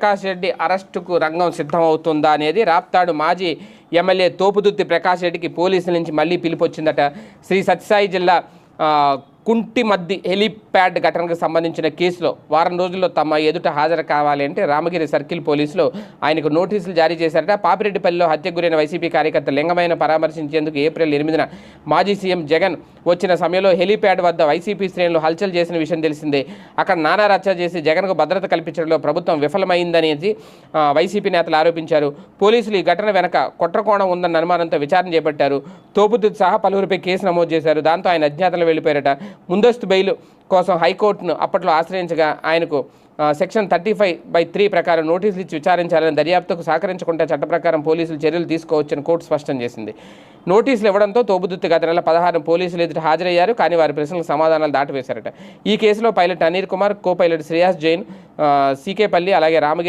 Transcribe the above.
ప్రకాష్ రెడ్డి అరెస్టుకు రంగం సిద్ధమవుతుందా అనేది రాప్తాడు మాజీ ఎమ్మెల్యే తోపుదుర్తి ప్రకాష్ రెడ్డికి పోలీసుల నుంచి మళ్ళీ పిలుపొచ్చిందట. శ్రీ సత్యసాయి జిల్లా కుంటిమద్ది హెలీప్యాడ్ ఘటనకు సంబంధించిన కేసులో వారం రోజుల్లో తమ ఎదుట హాజరు కావాలి అంటే రామగిరి సర్కిల్ పోలీసులు ఆయనకు నోటీసులు జారీ చేశారట. పాపిరెడ్డిపల్లిలో హత్యకు గురైన వైసీపీ కార్యకర్త లింగమైన పరామర్శించేందుకు ఏప్రిల్ 8న మాజీ సీఎం జగన్ వచ్చిన సమయంలో హెలీప్యాడ్ వద్ద వైసీపీ శ్రేణులు హల్చల్ చేసిన విషయం తెలిసిందే. అక్కడ నానా రచ్చ చేసి జగన్కు భద్రత కల్పించడంలో ప్రభుత్వం విఫలమైందనేది వైసీపీ నేతలు ఆరోపించారు. పోలీసులు ఈ ఘటన వెనక కుట్రకోణం ఉందన్న అనుమానంతో విచారణ చేపట్టారు. తోపుదుర్తి సహా పలువురిపై కేసు నమోదు చేశారు. దాంతో ఆయన అజ్ఞాతంలో వెళ్ళిపోయారట. ముందస్తు బెయిల్ కోసం హైకోర్టును అప్పట్లో ఆశ్రయించగా ఆయనకు సెక్షన్ 35/3 ప్రకారం నోటీసులు ఇచ్చి విచారించాలని, దర్యాప్తుకు సహకరించకుండా చట్ట ప్రకారం పోలీసులు చర్యలు తీసుకోవచ్చని కోర్టు స్పష్టం చేసింది. నోటీసులు ఇవ్వడంతో తోపుదుర్తి గత నెల 16 పోలీసులు ఎదుట హాజరయ్యారు. కానీ వారి ప్రశ్నలకు సమాధానాలు దాటివేశారట. ఈ కేసులో pilot Anil Kumar, co pilot Shreyas Jain, CK Palli అలాగే రామగిరి